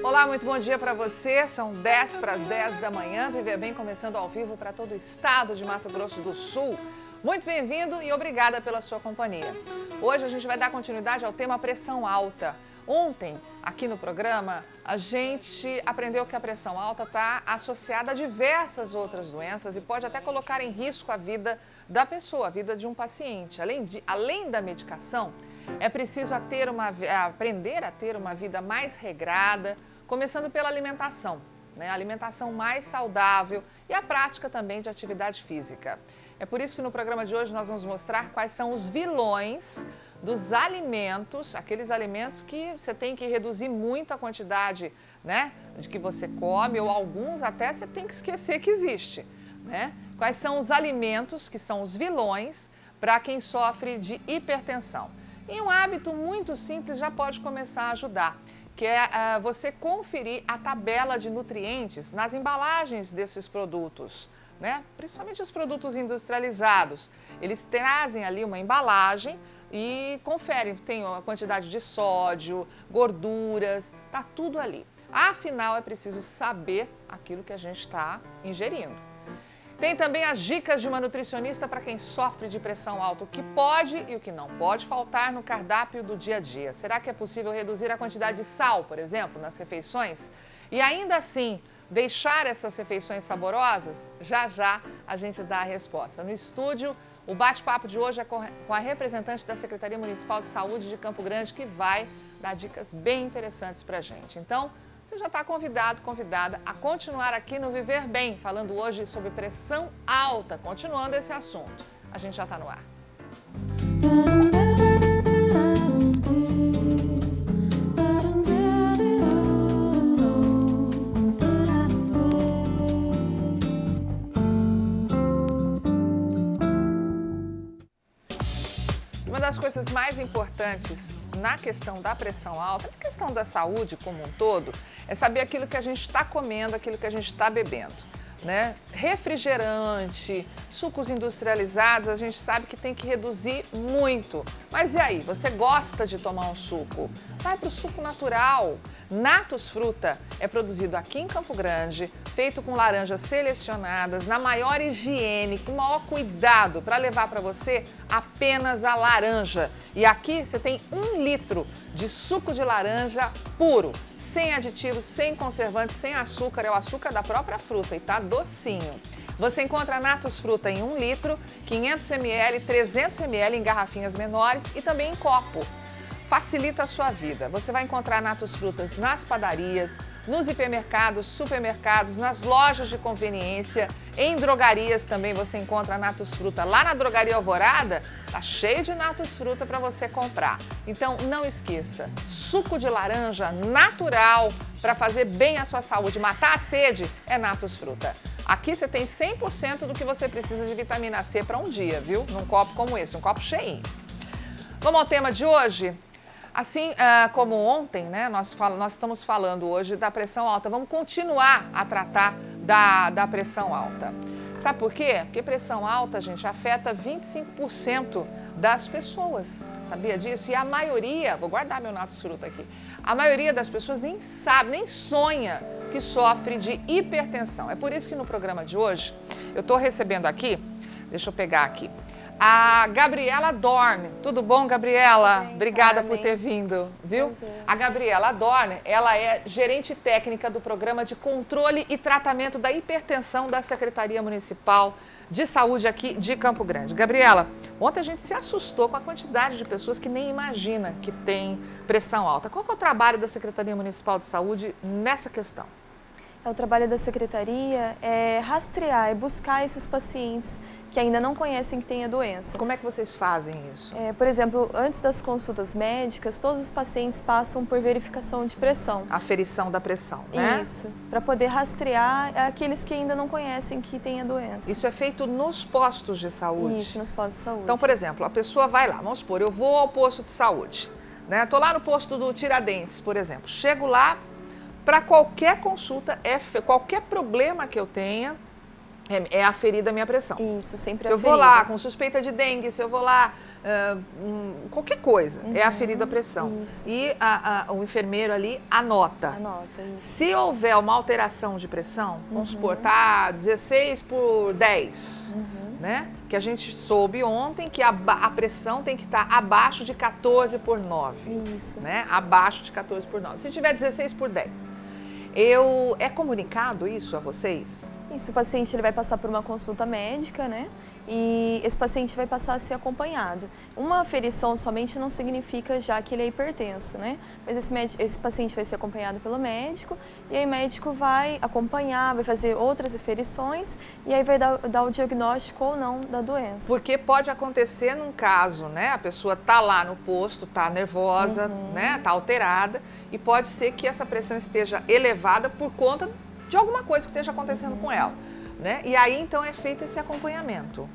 Olá, muito bom dia para você. São 10 para as 10 da manhã. Viver Bem começando ao vivo para todo o estado de Mato Grosso do Sul. Muito bem-vindo e obrigada pela sua companhia. Hoje a gente vai dar continuidade ao tema pressão alta. Ontem, aqui no programa, a gente aprendeu que a pressão alta está associada a diversas outras doenças e pode até colocar em risco a vida da pessoa, a vida de um paciente. Além da medicação, é preciso aprender a ter uma vida mais regrada, começando pela alimentação, né? A alimentação mais saudável e a prática também de atividade física. É por isso que no programa de hoje nós vamos mostrar quais são os vilões dos alimentos, aqueles alimentos que você tem que reduzir muito a quantidade, né, de que você come, ou alguns até você tem que esquecer que existe, né? Quais são os alimentos que são os vilões para quem sofre de hipertensão. E um hábito muito simples já pode começar a ajudar, que é você conferir a tabela de nutrientes nas embalagens desses produtos, né? Principalmente os produtos industrializados. Eles trazem ali uma embalagem e conferem, tem a quantidade de sódio, gorduras, tá tudo ali. Afinal, é preciso saber aquilo que a gente está ingerindo. Tem também as dicas de uma nutricionista para quem sofre de pressão alta, o que pode e o que não pode faltar no cardápio do dia a dia. Será que é possível reduzir a quantidade de sal, por exemplo, nas refeições? E ainda assim, deixar essas refeições saborosas? Já já a gente dá a resposta. No estúdio, o bate-papo de hoje é com a representante da Secretaria Municipal de Saúde de Campo Grande, que vai dar dicas bem interessantes para a gente. Então, você já está convidada a continuar aqui no Viver Bem, falando hoje sobre pressão alta, continuando esse assunto. A gente já está no ar. Uma das coisas mais importantes na questão da pressão alta, na questão da saúde como um todo, é saber aquilo que a gente está comendo, aquilo que a gente está bebendo, né? Refrigerante, sucos industrializados, a gente sabe que tem que reduzir muito. Mas e aí, você gosta de tomar um suco? Vai para o suco natural. Natus Fruta é produzido aqui em Campo Grande, feito com laranjas selecionadas, na maior higiene, com o maior cuidado para levar para você apenas a laranja. E aqui você tem 1 litro de suco de laranja puro, sem aditivos, sem conservantes, sem açúcar, é o açúcar da própria fruta e tá docinho. Você encontra Natus Fruta em 1 litro, 500 ml, 300 ml em garrafinhas menores e também em copo. Facilita a sua vida. Você vai encontrar Natus Frutas nas padarias, nos hipermercados, supermercados, nas lojas de conveniência, em drogarias também você encontra Natus Fruta. Lá na Drogaria Alvorada, tá cheio de Natus Fruta para você comprar. Então, não esqueça, suco de laranja natural para fazer bem à sua saúde, matar a sede, é Natus Fruta. Aqui você tem 100% do que você precisa de vitamina C para um dia, viu? Num copo como esse, um copo cheinho. Vamos ao tema de hoje? Assim como ontem, né, nós estamos falando hoje da pressão alta. Vamos continuar a tratar da pressão alta. Sabe por quê? Porque pressão alta, gente, afeta 25% das pessoas. Sabia disso? E a maioria, vou guardar meu Natus Fruta aqui, a maioria das pessoas nem sabe, nem sonha que sofre de hipertensão. É por isso que no programa de hoje, eu estou recebendo aqui, deixa eu pegar aqui, a Gabriela Dorn. Tudo bom, Gabriela? Bem, obrigada por ter vindo, viu? A Gabriela Dorn, ela é gerente técnica do Programa de Controle e Tratamento da Hipertensão da Secretaria Municipal de Saúde aqui de Campo Grande. Gabriela, ontem a gente se assustou com a quantidade de pessoas que nem imagina que tem pressão alta. Qual que é o trabalho da Secretaria Municipal de Saúde nessa questão? O trabalho da Secretaria é rastrear e buscar esses pacientes que ainda não conhecem que tem a doença. Como é que vocês fazem isso? Por exemplo, antes das consultas médicas, todos os pacientes passam por verificação de pressão. Aferição da pressão, né? Isso, para poder rastrear aqueles que ainda não conhecem que tem a doença. Isso é feito nos postos de saúde? Isso, nos postos de saúde. Então, por exemplo, a pessoa vai lá, vamos supor, eu vou ao posto de saúde, né? Tô lá no posto do Tiradentes, por exemplo. Chego lá, para qualquer consulta, qualquer problema que eu tenha, É aferida a minha pressão. Isso, sempre Se eu vou lá com suspeita de dengue, se eu vou lá, qualquer coisa, é aferido a pressão. Isso. E o enfermeiro ali anota. Anota, isso. Se houver uma alteração de pressão, vamos supor, tá 16 por 10, né? Que a gente soube ontem que a pressão tem que estar abaixo de 14 por 9. Isso. Né? Abaixo de 14 por 9. Se tiver 16 por 10, é comunicado isso a vocês? Isso, o paciente ele vai passar por uma consulta médica, né? E esse paciente vai passar a ser acompanhado. Uma aferição somente não significa já que ele é hipertenso, né? Mas esse paciente vai ser acompanhado pelo médico e aí o médico vai acompanhar, vai fazer outras aferições e aí vai dar o diagnóstico ou não da doença. Porque pode acontecer num caso, né? A pessoa tá lá no posto, tá nervosa, né? Tá alterada e pode ser que essa pressão esteja elevada por conta de alguma coisa que esteja acontecendo com ela, né? E aí, então, é feito esse acompanhamento.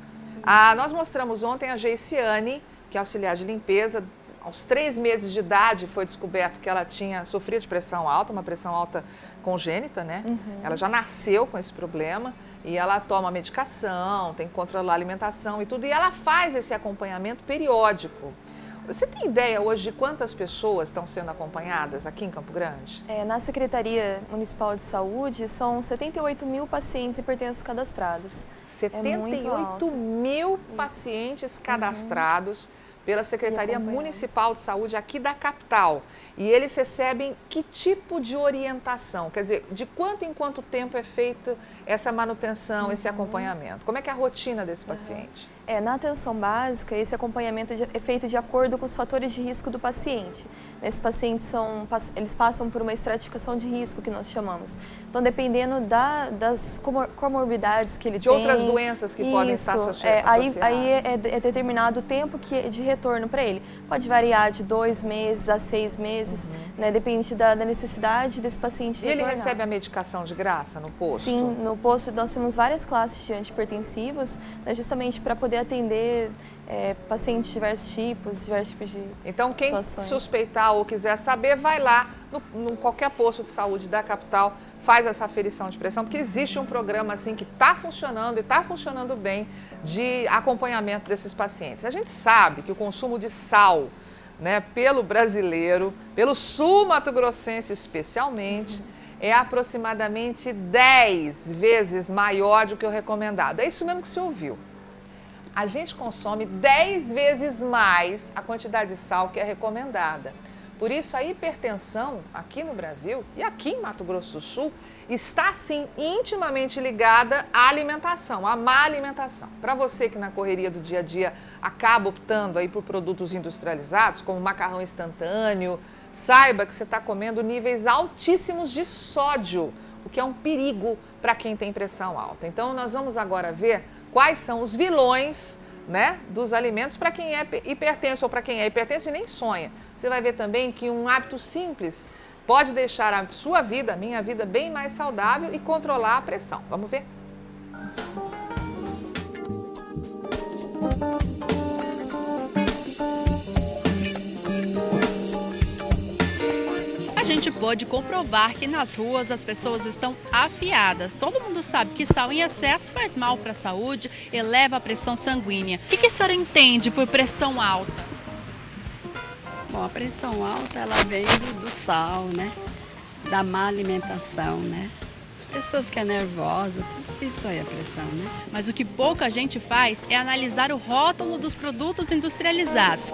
Nós mostramos ontem a Geiciane, que é auxiliar de limpeza. Aos 3 meses de idade foi descoberto que ela sofria de pressão alta, uma pressão alta congênita, né? Ela já nasceu com esse problema e ela toma medicação, tem que controlar a alimentação e tudo. E ela faz esse acompanhamento periódico. Você tem ideia hoje de quantas pessoas estão sendo acompanhadas aqui em Campo Grande? Na Secretaria Municipal de Saúde, são 78 mil pacientes hipertensos cadastrados. 78 mil pacientes cadastrados pela Secretaria Municipal de Saúde aqui da capital. E eles recebem que tipo de orientação? Quer dizer, de quanto em quanto tempo é feita essa manutenção, esse acompanhamento? Como é que é a rotina desse paciente? Na atenção básica, esse acompanhamento é feito de acordo com os fatores de risco do paciente. Esses pacientes eles passam por uma estratificação de risco, que nós chamamos. Então, dependendo das comorbidades que ele tem... De outras doenças que podem estar associadas. Aí é determinado o tempo de retorno para ele. Pode variar de 2 meses a 6 meses, né? Depende da necessidade desse paciente retornar. E ele recebe a medicação de graça no posto? Sim, no posto nós temos várias classes de antihipertensivos, né, justamente para poder atender pacientes de diversos tipos de Então, quem situações. Suspeitar ou quiser saber, vai lá no qualquer posto de saúde da capital, faz essa aferição de pressão, porque existe um programa assim que está funcionando e está funcionando bem de acompanhamento desses pacientes. A gente sabe que o consumo de sal, né, pelo brasileiro, pelo sul-mato-grossense especialmente, é aproximadamente 10 vezes maior do que o recomendado. É isso mesmo que você ouviu. A gente consome 10 vezes mais a quantidade de sal que é recomendada. Por isso, a hipertensão aqui no Brasil e aqui em Mato Grosso do Sul está, sim, intimamente ligada à alimentação, à má alimentação. Para você que na correria do dia a dia acaba optando aí por produtos industrializados, como macarrão instantâneo, saiba que você está comendo níveis altíssimos de sódio, o que é um perigo para quem tem pressão alta. Então, nós vamos agora ver quais são os vilões, né, dos alimentos para quem é hipertenso ou para quem é hipertenso e nem sonha. Você vai ver também que um hábito simples pode deixar a sua vida, a minha vida, bem mais saudável e controlar a pressão. Vamos ver? A gente pode comprovar que nas ruas as pessoas estão afiadas. Todo mundo sabe que sal em excesso faz mal para a saúde, eleva a pressão sanguínea. O que a senhora entende por pressão alta? Bom, a pressão alta ela vem do sal, né? Da má alimentação, né? Pessoas que é nervosa, tudo isso aí é pressão, né? Mas o que pouca gente faz é analisar o rótulo dos produtos industrializados.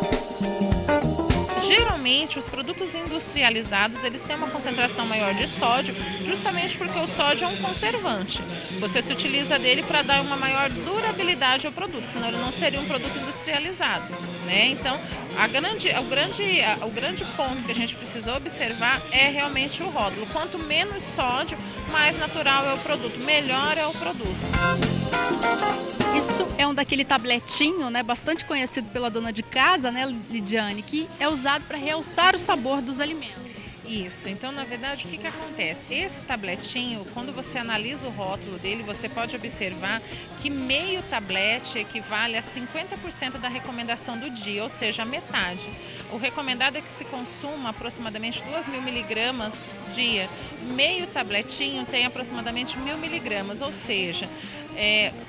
Geralmente, os produtos industrializados, eles têm uma concentração maior de sódio, justamente porque o sódio é um conservante. Você se utiliza dele para dar uma maior durabilidade ao produto, senão ele não seria um produto industrializado, né? Então, o grande ponto que a gente precisa observar é realmente o rótulo. Quanto menos sódio, mais natural é o produto, melhor é o produto. Isso é daquele tabletinho, né, bastante conhecido pela dona de casa, né, Lidiane, que é usado para realçar o sabor dos alimentos. Isso, então na verdade o que acontece? Esse tabletinho, quando você analisa o rótulo dele, você pode observar que meio tablete equivale a 50% da recomendação do dia, ou seja, a metade. O recomendado é que se consuma aproximadamente 2.000 miligramas dia. Meio tabletinho tem aproximadamente 1.000 miligramas, ou seja,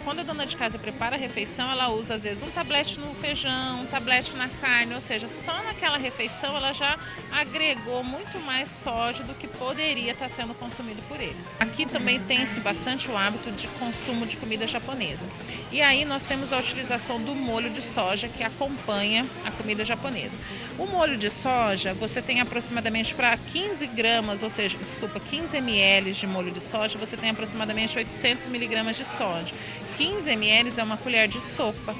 quando a dona de casa prepara a refeição, ela usa às vezes um tablete no feijão, um tablete na carne, ou seja, só naquela refeição ela já agregou muito mais sódio do que poderia estar sendo consumido por ele. Aqui também tem-se bastante o hábito de consumo de comida japonesa. E aí nós temos a utilização do molho de soja que acompanha a comida japonesa. O molho de soja, você tem aproximadamente para 15 gramas, ou seja, 15 ml de molho de soja, você tem aproximadamente 800 miligramas de sódio. 15 ml é uma colher de sopa.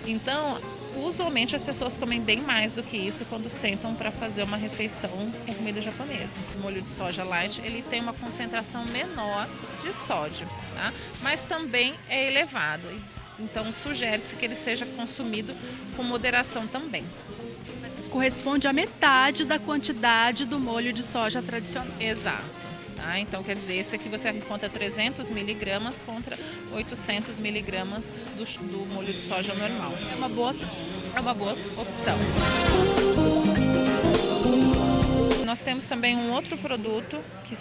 Então, usualmente as pessoas comem bem mais do que isso quando sentam para fazer uma refeição com comida japonesa. O molho de soja light, ele tem uma concentração menor de sódio, tá? Mas também é elevado. Então, sugere-se que ele seja consumido com moderação também. Mas corresponde à metade da quantidade do molho de soja tradicional. Exato. Então, quer dizer, esse aqui você encontra 300 miligramas contra 800 miligramas do molho de soja normal. É uma boa opção. Nós temos também um outro produto que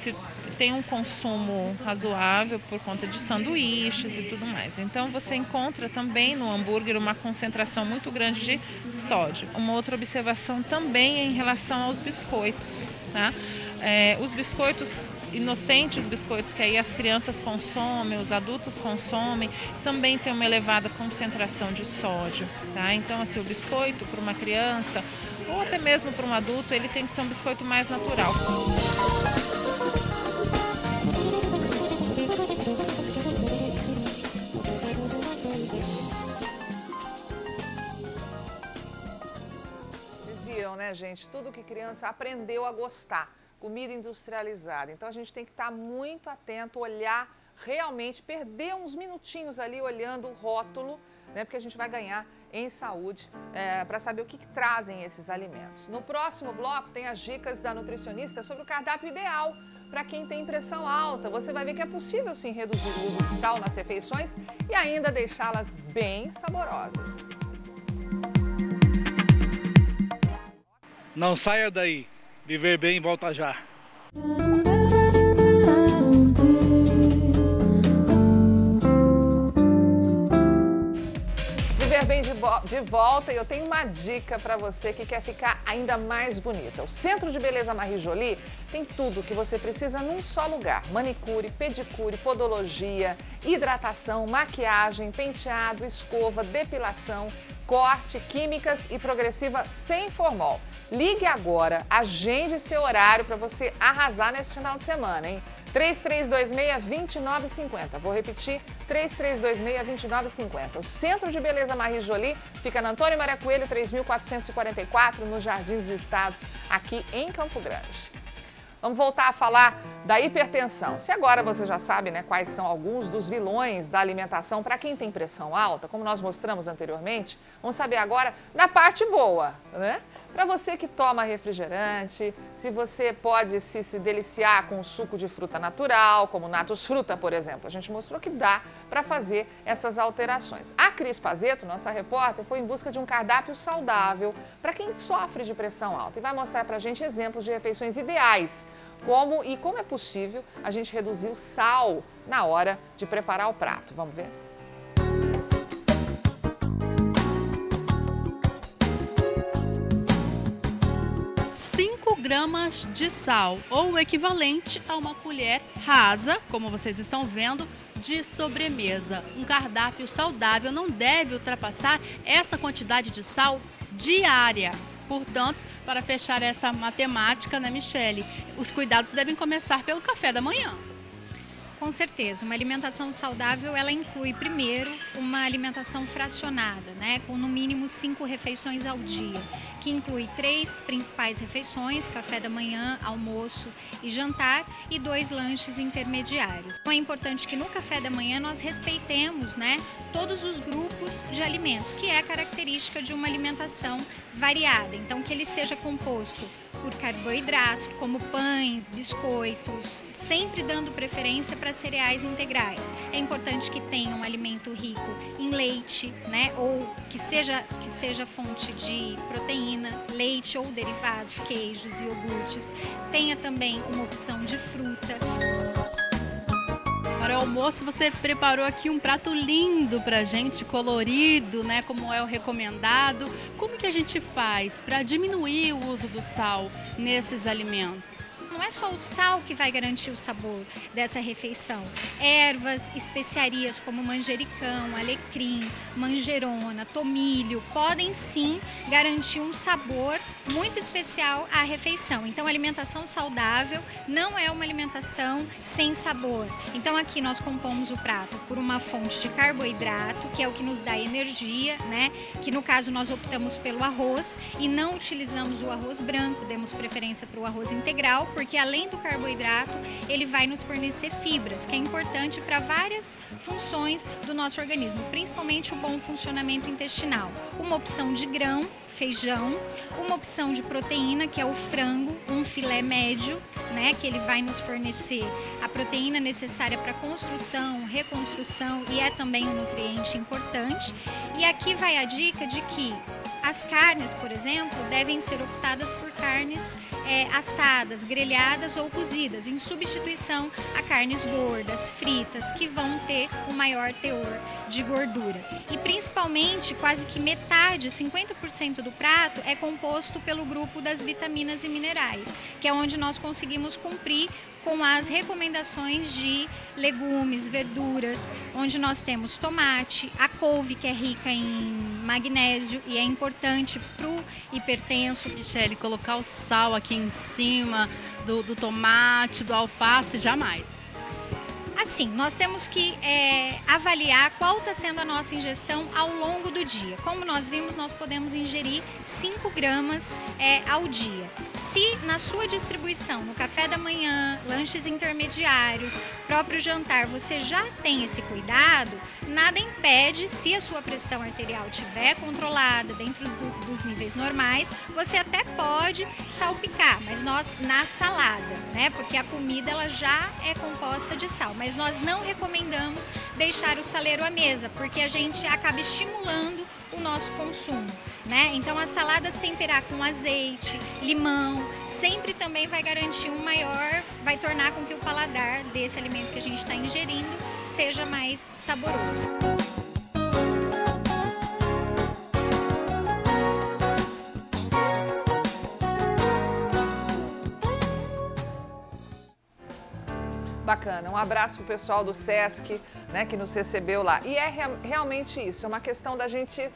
tem um consumo razoável por conta de sanduíches e tudo mais. Então, você encontra também no hambúrguer uma concentração muito grande de sódio. Uma outra observação também é em relação aos biscoitos, tá? Os biscoitos inocentes, os biscoitos que aí as crianças consomem, os adultos consomem, também tem uma elevada concentração de sódio, tá? Então, assim, o biscoito para uma criança ou até mesmo para um adulto, ele tem que ser um biscoito mais natural. Vocês viram, né, gente? Tudo que criança aprendeu a gostar. Comida industrializada. Então a gente tem que estar muito atento, olhar realmente, perder uns minutinhos ali olhando o rótulo, né? Porque a gente vai ganhar em saúde para saber o que trazem esses alimentos. No próximo bloco tem as dicas da nutricionista sobre o cardápio ideal para quem tem pressão alta. Você vai ver que é possível sim reduzir o uso de sal nas refeições e ainda deixá-las bem saborosas. Não saia daí. Viver bem, volta já. Viver bem de volta, e eu tenho uma dica para você que quer ficar ainda mais bonita. O Centro de Beleza Marie Jolie tem tudo o que você precisa num só lugar. Manicure, pedicure, podologia, hidratação, maquiagem, penteado, escova, depilação, corte, químicas e progressiva sem formol. Ligue agora, agende seu horário para você arrasar nesse final de semana, hein? 3326-2950. Vou repetir, 3326-2950. O Centro de Beleza Marie Jolie fica na Antônio Maria Coelho, 3444, no Jardim dos Estados, aqui em Campo Grande. Vamos voltar a falar da hipertensão. Se agora você já sabe, né, quais são alguns dos vilões da alimentação para quem tem pressão alta, como nós mostramos anteriormente, vamos saber agora da parte boa, né? Para você que toma refrigerante, se você pode se deliciar com suco de fruta natural, como Natus Fruta, por exemplo. A gente mostrou que dá para fazer essas alterações. A Cris Pazeto, nossa repórter, foi em busca de um cardápio saudável para quem sofre de pressão alta e vai mostrar para a gente exemplos de refeições ideais. Como é possível a gente reduzir o sal na hora de preparar o prato. Vamos ver? Gramas de sal, ou o equivalente a uma colher rasa, como vocês estão vendo, de sobremesa. Um cardápio saudável não deve ultrapassar essa quantidade de sal diária. Portanto, para fechar essa matemática, né, Michele, os cuidados devem começar pelo café da manhã. Com certeza, uma alimentação saudável, ela inclui primeiro uma alimentação fracionada, né, com no mínimo 5 refeições ao dia, que inclui 3 principais refeições, café da manhã, almoço e jantar, e 2 lanches intermediários. Então é importante que no café da manhã nós respeitemos, né, todos os grupos de alimentos, que é a característica de uma alimentação variada. Então que ele seja composto por carboidratos, como pães, biscoitos, sempre dando preferência para cereais integrais. É importante que tenha um alimento rico em leite, né, ou que seja fonte de proteína, leite ou derivados, queijos e iogurtes. Tenha também uma opção de fruta. Para o almoço, você preparou aqui um prato lindo pra gente, colorido, né, como é o recomendado. Como que a gente faz para diminuir o uso do sal nesses alimentos? Não é só o sal que vai garantir o sabor dessa refeição. Ervas, especiarias como manjericão, alecrim, manjerona, tomilho, podem sim garantir um sabor muito especial à refeição. Então, a alimentação saudável não é uma alimentação sem sabor. Então, aqui nós compomos o prato por uma fonte de carboidrato, que é o que nos dá energia, né? Que no caso nós optamos pelo arroz e não utilizamos o arroz branco, demos preferência para o arroz integral, porque além do carboidrato, ele vai nos fornecer fibras, que é importante para várias funções do nosso organismo, principalmente o bom funcionamento intestinal. Uma opção de grão, feijão, uma opção de proteína, que é o frango, um filé médio, né, que ele vai nos fornecer a proteína necessária para construção, reconstrução, e é também um nutriente importante. E aqui vai a dica de que as carnes, por exemplo, devem ser optadas por carnes assadas, grelhadas ou cozidas, em substituição a carnes gordas, fritas, que vão ter um maior teor de gordura. E principalmente, quase que metade, 50% do prato é composto pelo grupo das vitaminas e minerais, que é onde nós conseguimos cumprir com as recomendações de legumes, verduras, onde nós temos tomate, a couve, que é rica em magnésio e é importante para o hipertenso. Michele, colocar o sal aqui em cima do tomate, do alface, jamais. Assim, nós temos que avaliar qual está sendo a nossa ingestão ao longo do dia. Como nós vimos, nós podemos ingerir 5 gramas ao dia. Se na sua distribuição, no café da manhã, lanches intermediários, próprio jantar, você já tem esse cuidado, nada impede, se a sua pressão arterial estiver controlada dentro dos níveis normais, você até pode salpicar, mas nós na salada, né? Porque a comida ela já é composta de sal, mas nós não recomendamos deixar o saleiro à mesa, porque a gente acaba estimulando o nosso consumo, né? Então as saladas temperar com azeite, limão, sempre também vai garantir vai tornar com que o paladar desse alimento que a gente está ingerindo seja mais saboroso. Bacana, um abraço para o pessoal do SESC, né, que nos recebeu lá. E é realmente isso, é uma questão da gente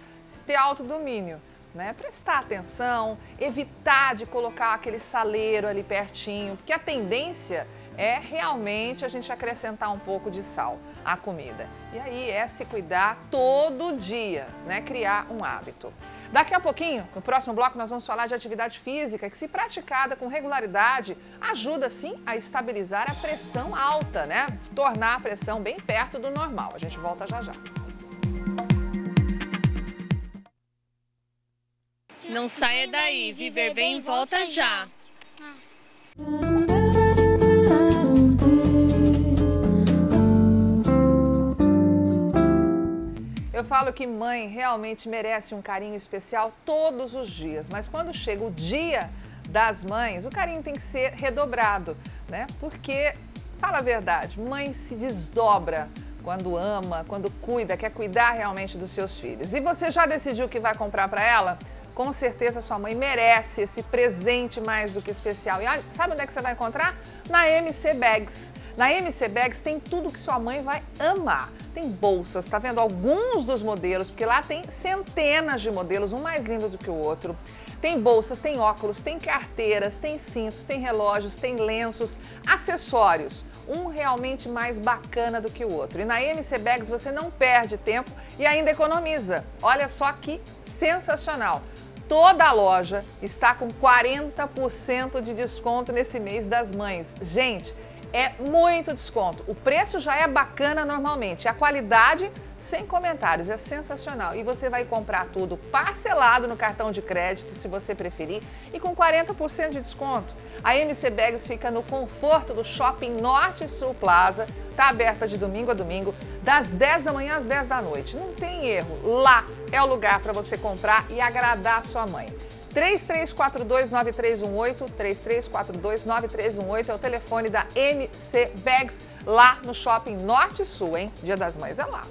ter autodomínio, né? Prestar atenção, evitar de colocar aquele saleiro ali pertinho, porque a tendência é realmente a gente acrescentar um pouco de sal à comida. E aí é se cuidar todo dia, né? Criar um hábito. Daqui a pouquinho, no próximo bloco, nós vamos falar de atividade física que, se praticada com regularidade, ajuda sim a estabilizar a pressão alta, né? Tornar a pressão bem perto do normal. A gente volta já já. Não saia daí, Viver Bem volta já. Eu falo que mãe realmente merece um carinho especial todos os dias, mas quando chega o Dia das Mães, o carinho tem que ser redobrado, né? Porque, fala a verdade, mãe se desdobra quando ama, quando cuida, quer cuidar realmente dos seus filhos. E você já decidiu o que vai comprar para ela? Com certeza sua mãe merece esse presente mais do que especial. E sabe onde é que você vai encontrar? Na MC Bags. Na MC Bags tem tudo que sua mãe vai amar. Tem bolsas, tá vendo? Alguns dos modelos, porque lá tem centenas de modelos, um mais lindo do que o outro. Tem bolsas, tem óculos, tem carteiras, tem cintos, tem relógios, tem lenços, acessórios. Um realmente mais bacana do que o outro. E na MC Bags você não perde tempo e ainda economiza. Olha só que sensacional. toda a loja está com 40% de desconto nesse mês das mães. Gente, é muito desconto. O preço já é bacana normalmente. A qualidade, sem comentários, é sensacional. E você vai comprar tudo parcelado no cartão de crédito, se você preferir, e com 40% de desconto. A MC Bags fica no conforto do Shopping Norte Sul Plaza. Está aberta de domingo a domingo, das 10 da manhã às 10 da noite. Não tem erro. Lá é o lugar para você comprar e agradar a sua mãe. 3342-9318, 3342-9318 é o telefone da MC Bags lá no Shopping Norte Sul, hein? Dia das Mães é lá.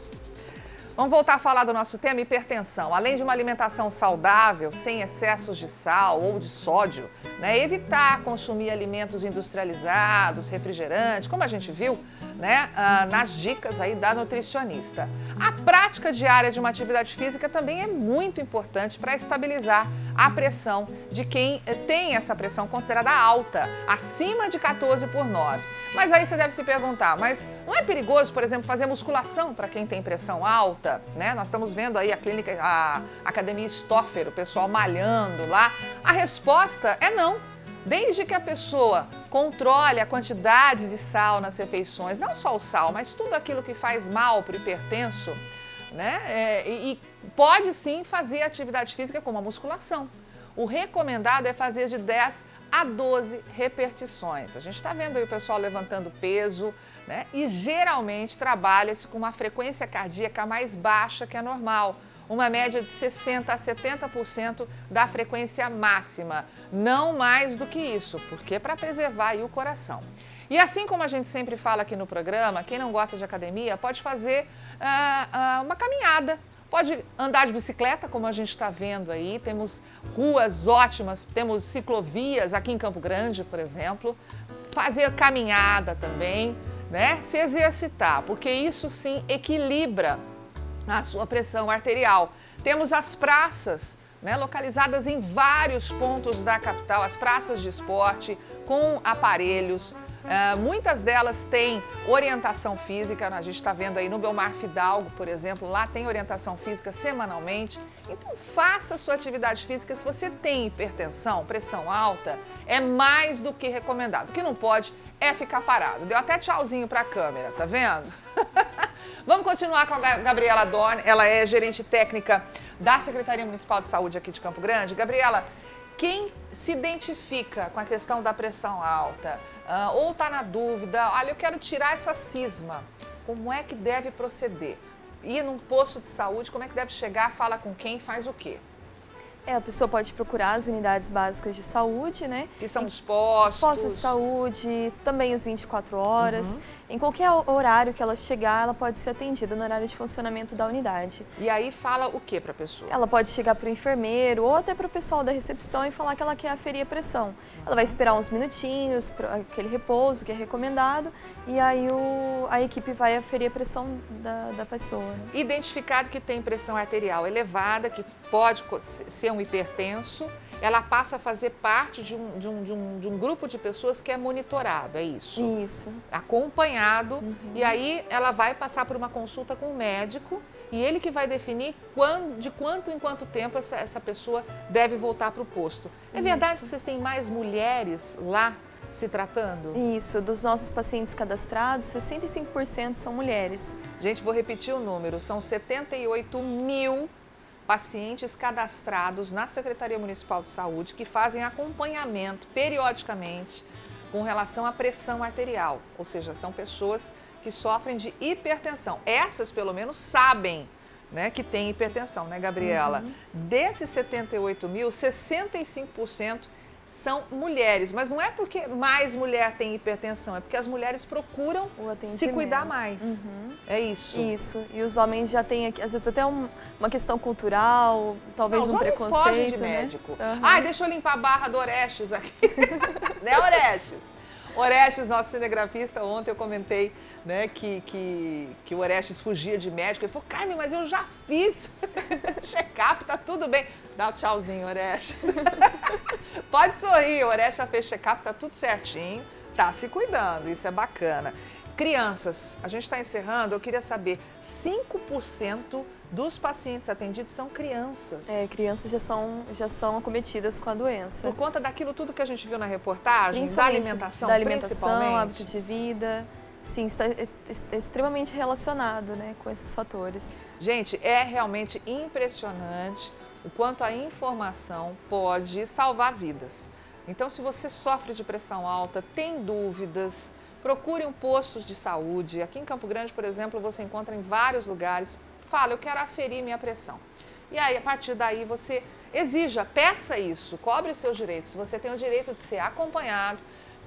Vamos voltar a falar do nosso tema hipertensão. Além de uma alimentação saudável, sem excessos de sal ou de sódio, né? Evitar consumir alimentos industrializados, refrigerantes, como a gente viu, né? Nas dicas aí da nutricionista. A prática diária de uma atividade física também é muito importante para estabilizar a pressão de quem tem essa pressão considerada alta, acima de 14/9. Mas aí você deve se perguntar, mas não é perigoso, por exemplo, fazer musculação para quem tem pressão alta, né? Nós estamos vendo aí a Academia Stoffer, o pessoal malhando lá. A resposta é não. Desde que a pessoa controle a quantidade de sal nas refeições, não só o sal, mas tudo aquilo que faz mal para o hipertenso, né? E pode sim fazer atividade física como a musculação. O recomendado é fazer de 10 a 12 repetições. A gente está vendo aí o pessoal levantando peso, né? E geralmente trabalha-se com uma frequência cardíaca mais baixa que a normal. Uma média de 60% a 70% da frequência máxima. Não mais do que isso, porque é para preservar aí o coração. E assim como a gente sempre fala aqui no programa, quem não gosta de academia pode fazer uma caminhada. Pode andar de bicicleta, como a gente está vendo aí, temos ruas ótimas, temos ciclovias aqui em Campo Grande, por exemplo. Fazer caminhada também, né? Se exercitar, porque isso sim equilibra a sua pressão arterial. Temos as praças, né, localizadas em vários pontos da capital, as praças de esporte com aparelhos. Muitas delas têm orientação física, a gente está vendo aí no Belmar Fidalgo, por exemplo, lá tem orientação física semanalmente. Então faça a sua atividade física. Se você tem hipertensão, pressão alta, é mais do que recomendado. O que não pode é ficar parado. Deu até tchauzinho para a câmera, tá vendo? Vamos continuar com a Gabriela Dorn, ela é gerente técnica da Secretaria Municipal de Saúde aqui de Campo Grande. Gabriela, quem se identifica com a questão da pressão alta ou está na dúvida, olha, eu quero tirar essa cisma, como é que deve proceder? Ir num posto de saúde, como é que deve chegar, fala com quem, faz o quê? A pessoa pode procurar as unidades básicas de saúde, né? Que são os postos. Os postos de saúde, também os 24 horas. Em qualquer horário que ela chegar, ela pode ser atendida no horário de funcionamento da unidade. E aí fala o que para a pessoa? Ela pode chegar para o enfermeiro ou até para o pessoal da recepção e falar que ela quer aferir a pressão. Ela vai esperar uns minutinhos, para aquele repouso que é recomendado, e aí a equipe vai aferir a pressão da pessoa. Né? Identificado que tem pressão arterial elevada, que pode ser um hipertenso, ela passa a fazer parte de um grupo de pessoas que é monitorado, é isso? Isso. Acompanhado, e aí ela vai passar por uma consulta com o médico e ele que vai definir de quanto em quanto tempo essa pessoa deve voltar para o posto. É verdade que vocês têm mais mulheres lá se tratando? Isso, dos nossos pacientes cadastrados, 65% são mulheres. Gente, vou repetir o número, são 78 mil pacientes cadastrados na Secretaria Municipal de Saúde que fazem acompanhamento periodicamente com relação à pressão arterial, ou seja, são pessoas que sofrem de hipertensão. Essas, pelo menos, sabem, né, que tem hipertensão, né, Gabriela? Desses 78 mil, 65% são mulheres, mas não é porque mais mulher tem hipertensão, é porque as mulheres procuram se cuidar mais. É isso? Isso, e os homens já têm, às vezes, até uma questão cultural, talvez um preconceito. Os homens fogem de médico. Ai, deixa eu limpar a barra do Orestes aqui. Né, Orestes? Orestes, nosso cinegrafista, ontem eu comentei, né, que o Orestes fugia de médico. Ele falou, Carmen, mas eu já fiz check-up, tá tudo bem. Dá o tchauzinho, Orestes. Pode sorrir, o Orestes já fez check-up, tá tudo certinho, tá se cuidando, isso é bacana. Crianças, a gente está encerrando, eu queria saber, 5% dos pacientes atendidos são crianças. Crianças já são acometidas com a doença. Por conta daquilo tudo que a gente viu na reportagem, da alimentação, principalmente. Hábito de vida, sim, está extremamente relacionado, né, com esses fatores. Gente, é realmente impressionante o quanto a informação pode salvar vidas. Então, se você sofre de pressão alta, tem dúvidas, procure um posto de saúde. Aqui em Campo Grande, por exemplo, você encontra em vários lugares. Fala, eu quero aferir minha pressão. E aí, a partir daí, você exija, peça isso, cobre seus direitos. Você tem o direito de ser acompanhado,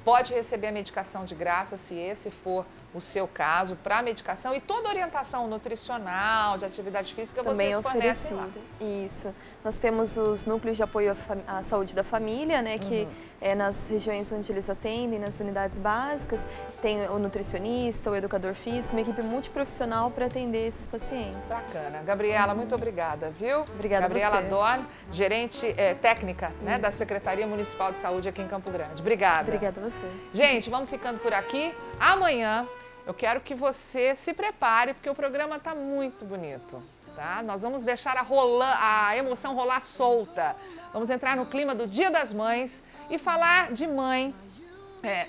pode receber a medicação de graça, se esse for o seu caso, para a medicação. E toda orientação nutricional, de atividade física, também vocês fornecem lá. Isso. Nós temos os núcleos de apoio à saúde da família, né, que é nas regiões onde eles atendem, nas unidades básicas. Tem o nutricionista, o educador físico, uma equipe multiprofissional para atender esses pacientes. Bacana. Gabriela, muito obrigada, viu? Obrigada Gabriela a você. Dorn, gerente técnica, né, da Secretaria Municipal de Saúde aqui em Campo Grande. Obrigada. Obrigada a você. Gente, vamos ficando por aqui. Amanhã eu quero que você se prepare, porque o programa está muito bonito, tá? Nós vamos deixar a emoção rolar solta. Vamos entrar no clima do Dia das Mães e falar de mãe.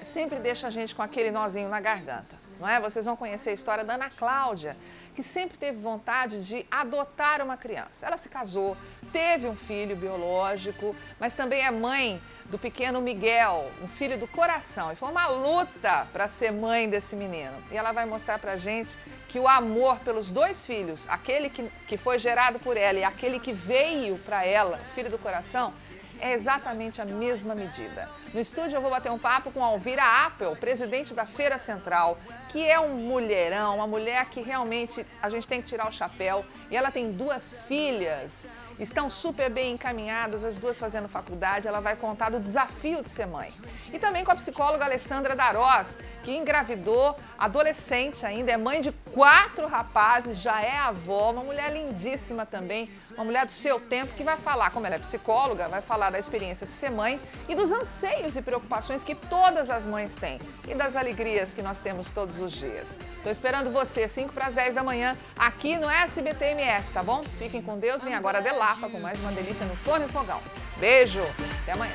Sempre deixa a gente com aquele nozinho na garganta, não é? Vocês vão conhecer a história da Ana Cláudia, que sempre teve vontade de adotar uma criança. Ela se casou, teve um filho biológico, mas também é mãe do pequeno Miguel, um filho do coração. E foi uma luta para ser mãe desse menino. E ela vai mostrar pra gente que o amor pelos dois filhos, aquele que foi gerado por ela e aquele que veio para ela, filho do coração, é exatamente a mesma medida. No estúdio eu vou bater um papo com Alvira Appel, presidente da Feira Central, que é um mulherão, uma mulher que realmente a gente tem que tirar o chapéu. E ela tem 2 filhas, estão super bem encaminhadas, as 2 fazendo faculdade. Ela vai contar do desafio de ser mãe. E também com a psicóloga Alessandra Darós, que engravidou, adolescente ainda, é mãe de 4 rapazes, já é avó, uma mulher lindíssima também, uma mulher do seu tempo, que vai falar, como ela é psicóloga, vai falar da experiência de ser mãe e dos anseios e preocupações que todas as mães têm e das alegrias que nós temos todos os dias. Estou esperando você, 5 para as 10 da manhã, aqui no SBT-MS, tá bom? Fiquem com Deus, vem agora a Delapa com mais uma delícia no Forno e Fogão. Beijo, até amanhã.